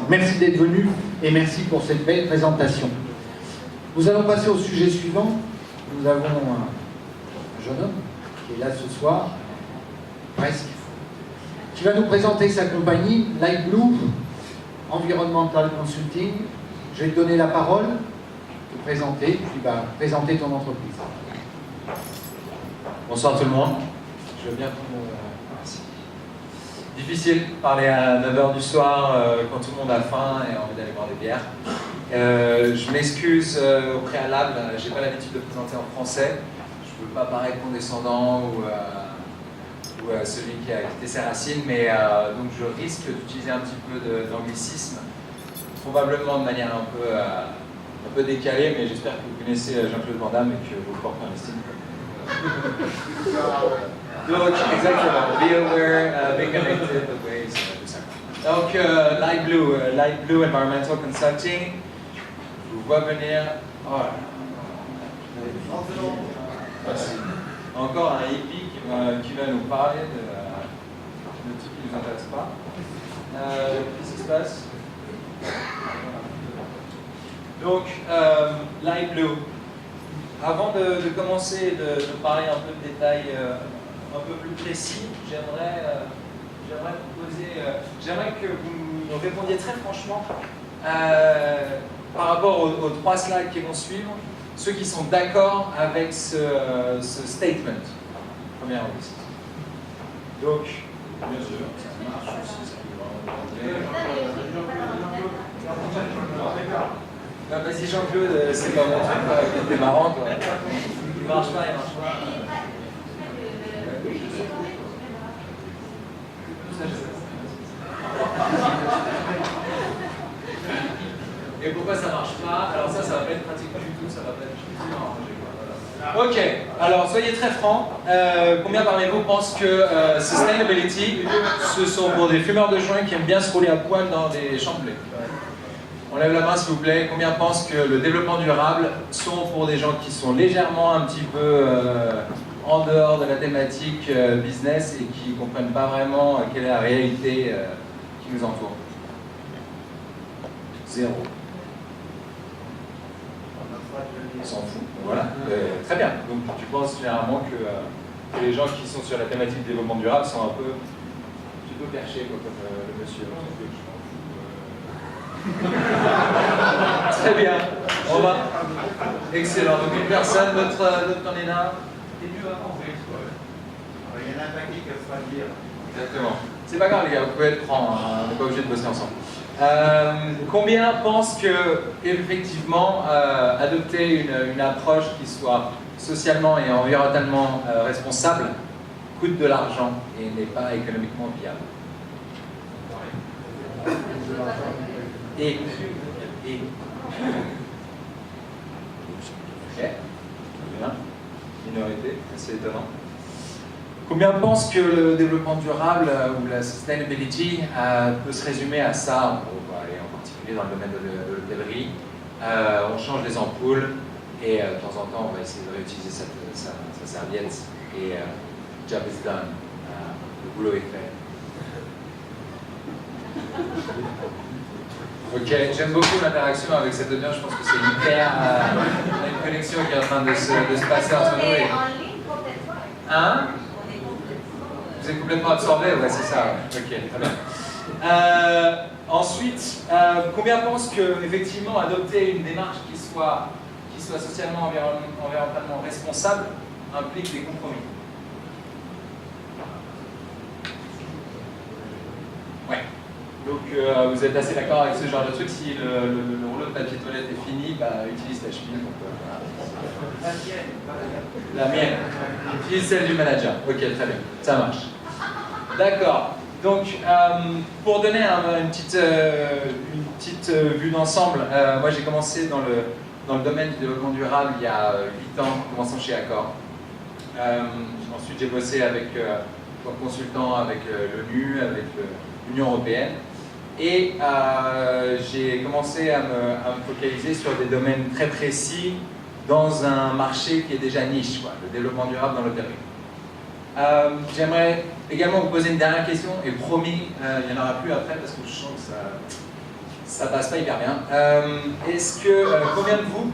Merci d'être venu et merci pour cette belle présentation. Nous allons passer au sujet suivant. Nous avons un jeune homme qui est là ce soir, presque, qui va nous présenter sa compagnie, Light Blue Environmental Consulting. Je vais te donner la parole, te présenter, puis présenter ton entreprise. Bonsoir tout le monde. Je veux bien merci. Difficile de parler à 9h du soir quand tout le monde a faim et a envie d'aller boire des bières. Je m'excuse au préalable, j'ai pas l'habitude de présenter en français. Je veux pas paraître condescendant ou celui qui a quitté ses racines, mais donc je risque d'utiliser un petit peu d'anglicisme, probablement de manière un peu décalée, mais j'espère que vous connaissez Jean-Claude Van Damme et que vous portez en estime. Donc, exactement, be aware, be connected, the ways, tout ça. Donc, Light Blue Environmental Consulting, je vous vois venir. Oh là là. Merci. Encore un hippie qui va nous parler de trucs qui ne nous intéressent pas. Qu'est-ce qui se passe? Donc, Light Blue. Avant de commencer de parler un peu de détails un peu plus précis, j'aimerais que vous me répondiez très franchement par rapport aux 3 slides qui vont suivre, ceux qui sont d'accord avec ce statement. Première liste. Donc, bien sûr, ça marche aussi, vas-y Jean-Claude, c'est pas mon truc, t'es marrant quoi. Il marche pas. Et pourquoi ça marche pas? Alors ça va pas être pratique du tout, ça va pas être du tout arrangé. Ok, alors soyez très francs. Combien parmi vous pensent que sustainability, ce sont pour des fumeurs de joints qui aiment bien se rouler à poil dans des champs de blé? On lève la main s'il vous plaît. Combien pensent que le développement durable sont pour des gens qui sont légèrement un petit peu en dehors de la thématique business et qui ne comprennent pas vraiment quelle est la réalité qui nous entoure? 0. On s'en fout. Voilà. Très bien. Donc tu penses généralement que les gens qui sont sur la thématique du développement durable sont un peu perchés quoi, comme le monsieur. Très bien. On va. Excellent. Donc une personne, d'autres candidats. C'est mieux avant, oui. Il y en a un paquet qui va se dire. Exactement. C'est pas grave les gars, vous pouvez être francs, hein, on n'est pas obligé de bosser ensemble. Combien pensent que, effectivement, adopter une approche qui soit socialement et environnementalement responsable coûte de l'argent et n'est pas économiquement viable? Et. Ok, bien. Minorité, c'est étonnant. Combien pensent que le développement durable ou la sustainability peut se résumer à ça, et en particulier dans le domaine de l'hôtellerie? On change les ampoules et de temps en temps on va essayer de réutiliser sa serviette et job is done, le boulot est fait. Ok, j'aime beaucoup l'interaction avec cette audience, je pense que c'est hyper. On a une connexion qui est en train de se passer entre nous. Et... Hein? Vous êtes complètement absorbé? Ouais, c'est ça. Ouais. Ok, très bien. Ensuite, combien pensent que effectivement adopter une démarche qui soit socialement, environnementalement responsable implique des compromis? Ouais. Donc vous êtes assez d'accord avec ce genre de truc, si le rouleau de papier toilette est fini, utilise ta cheville. La mienne. Utilise celle du manager. Ok, très bien, ça marche. D'accord. Donc, pour donner une petite vue d'ensemble, moi j'ai commencé dans le domaine du développement durable il y a 8 ans, en commençant chez Accor. Ensuite j'ai bossé comme consultant avec l'ONU, avec l'Union européenne. Et j'ai commencé à me focaliser sur des domaines très précis dans un marché qui est déjà niche, quoi, le développement durable dans l'hôtellerie. J'aimerais également vous poser une dernière question, et promis, il n'y en aura plus après parce que je sens que ça passe pas hyper bien. Est-ce que combien de vous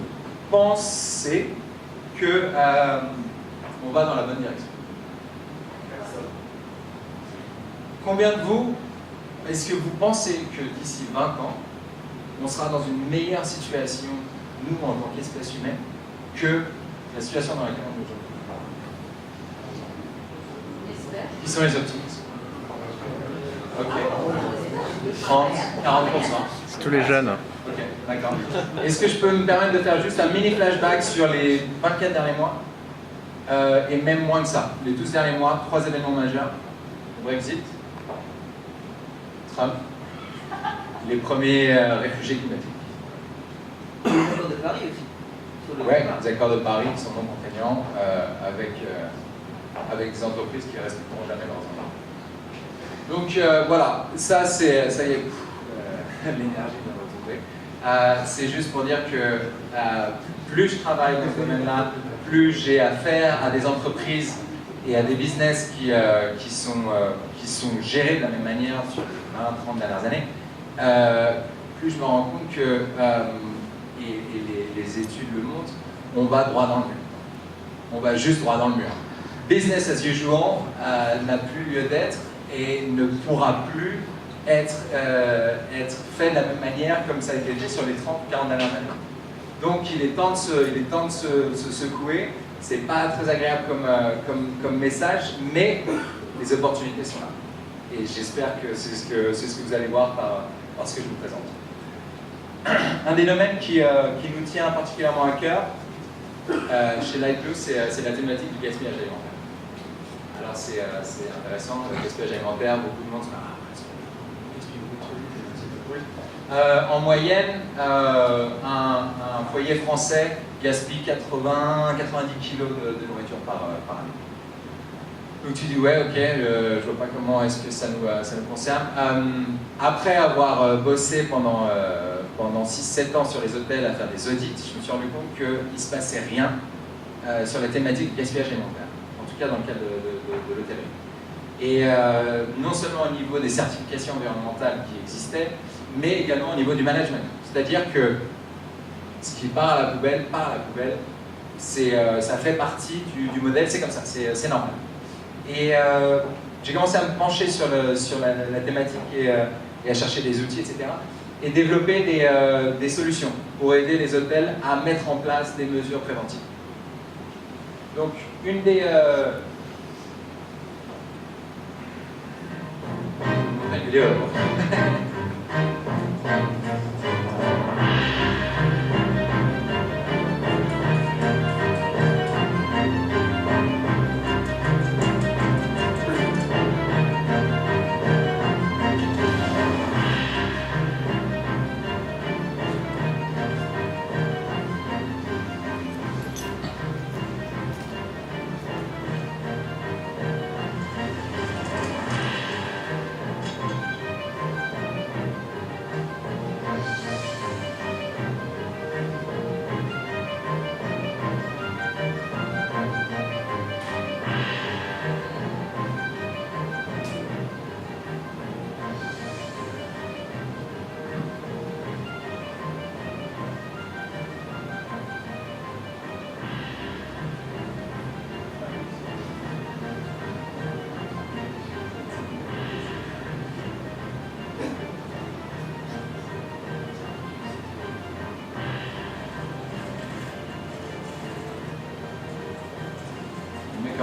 pensez que on va dans la bonne direction? Combien de vous, est-ce que vous pensez que d'ici 20 ans, on sera dans une meilleure situation, nous en tant qu'espèce humaine, que la situation dans laquelle on est aujourd'hui? Qui sont les optimistes? Ok. 30, 40%. C'est tous les jeunes. Ok, d'accord. Est-ce que je peux me permettre de faire juste un mini flashback sur les 24 derniers mois et même moins que ça, les 12 derniers mois, 3 événements majeurs: Brexit, Trump, les premiers réfugiés climatiques. Les accords de Paris aussi. Ouais, les accords de Paris qui sont non contraignants avec des entreprises qui ne respecteront jamais leurs engagements. Donc voilà, ça y est, l'énergie vient de retrouver. C'est juste pour dire que plus je travaille dans ce domaine-là, plus j'ai affaire à des entreprises et à des business qui sont gérés de la même manière sur les 20-30 dernières années, plus je me rends compte que, et les études le montrent, on va droit dans le mur. On va juste droit dans le mur. Business as usual n'a plus lieu d'être et ne pourra plus être fait de la même manière comme ça a été fait sur les 30 ou 40 dernières années. Donc il est temps de se secouer. C'est pas très agréable comme message, mais les opportunités sont là. Et j'espère que c'est ce que vous allez voir par ce que je vous présente. Un des domaines qui nous tient particulièrement à cœur chez Lightblue, c'est la thématique du gaspillage alimentaire. Alors c'est intéressant, le gaspillage alimentaire, beaucoup de monde se dit gaspille beaucoup de trucs, c'est cool. En moyenne, un foyer français gaspille 80-90 kg de nourriture par année. Donc tu dis ouais, ok, je vois pas comment est-ce que ça nous concerne. Après avoir bossé pendant 6-7 ans sur les hôtels à faire des audits, je me suis rendu compte qu'il ne se passait rien sur la thématique du gaspillage alimentaire, en tout cas dans le cadre de l'hôtellerie. Et non seulement au niveau des certifications environnementales qui existaient, mais également au niveau du management. C'est-à-dire que ce qui part à la poubelle, ça fait partie du modèle, c'est comme ça, c'est normal. Et j'ai commencé à me pencher sur la thématique et à chercher des outils, etc. Et développer des solutions pour aider les hôtels à mettre en place des mesures préventives. Donc, une des... vidéo,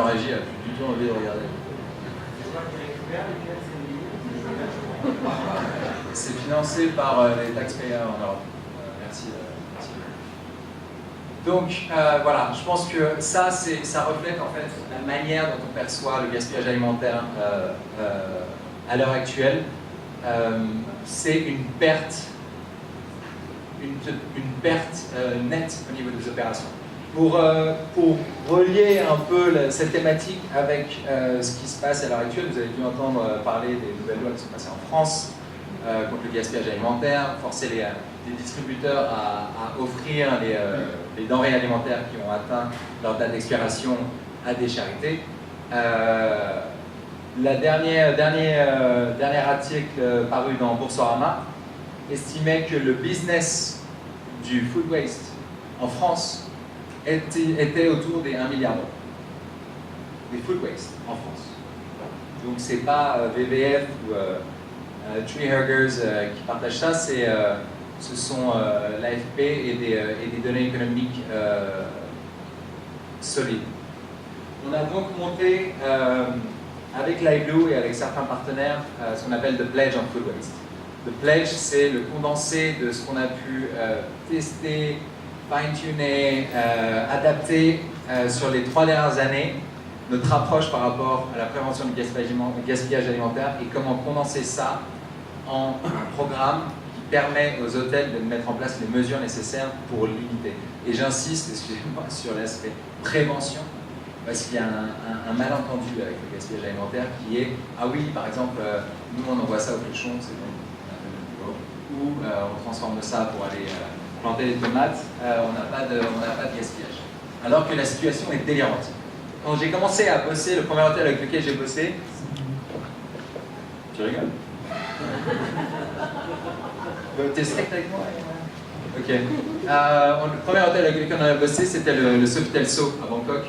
en régie a plus du tout envie de regarder. C'est financé par les taxpayers en Europe. Merci. Donc voilà, je pense que ça reflète en fait la manière dont on perçoit le gaspillage alimentaire à l'heure actuelle. C'est une perte nette au niveau des opérations. Pour relier un peu cette thématique avec ce qui se passe à l'heure actuelle, vous avez dû entendre parler des nouvelles lois qui sont passées en France contre le gaspillage alimentaire, forcer les distributeurs à offrir les denrées alimentaires qui ont atteint leur date d'expiration à des charités. La dernier article paru dans Boursorama estimait que le business du food waste en France était autour des 1 milliard d'euros. Des food waste en France. Donc c'est pas VVF ou Tree Huggers qui partagent ça, ce sont l'AFP et des données économiques solides. On a donc monté avec l'iBlue et avec certains partenaires ce qu'on appelle The Pledge on Food Waste. The Pledge, c'est le condensé de ce qu'on a pu tester, fine-tuner, adapter sur les 3 dernières années, notre approche par rapport à la prévention du gaspillage alimentaire et comment condenser ça en un programme qui permet aux hôtels de mettre en place les mesures nécessaires pour limiter. Et j'insiste, excusez-moi, sur l'aspect prévention, parce qu'il y a un malentendu avec le gaspillage alimentaire qui est « Ah oui, par exemple, nous on envoie ça au cochon, c'est bon, ou on transforme ça pour aller planter des tomates, on n'a pas de gaspillage. » Alors que la situation est délirante. Quand j'ai commencé à bosser, le premier hôtel avec lequel j'ai bossé... Tu rigoles? T'es strict avec moi? Ok. Le premier hôtel avec lequel on a bossé, c'était le Sofitel So à Bangkok.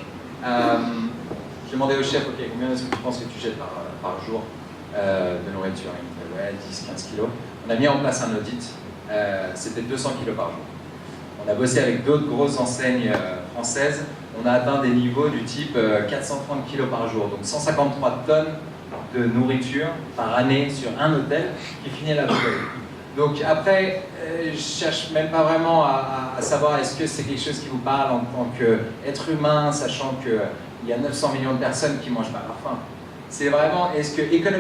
J'ai demandé au chef, ok, combien est-ce que tu penses que tu jettes par jour de nourriture? Il me dit, ouais, 10-15 kilos. On a mis en place un audit, c'était 200 kilos par jour. On a bossé avec d'autres grosses enseignes françaises. On a atteint des niveaux du type 430 kilos par jour, donc 153 tonnes de nourriture par année sur un hôtel qui finit à la poubelle. Donc après, je cherche même pas vraiment à savoir est-ce que c'est quelque chose qui vous parle en tant qu'être humain, sachant qu'il y a 900 millions de personnes qui ne mangent pas à leur faim. C'est vraiment, est-ce que économiquement,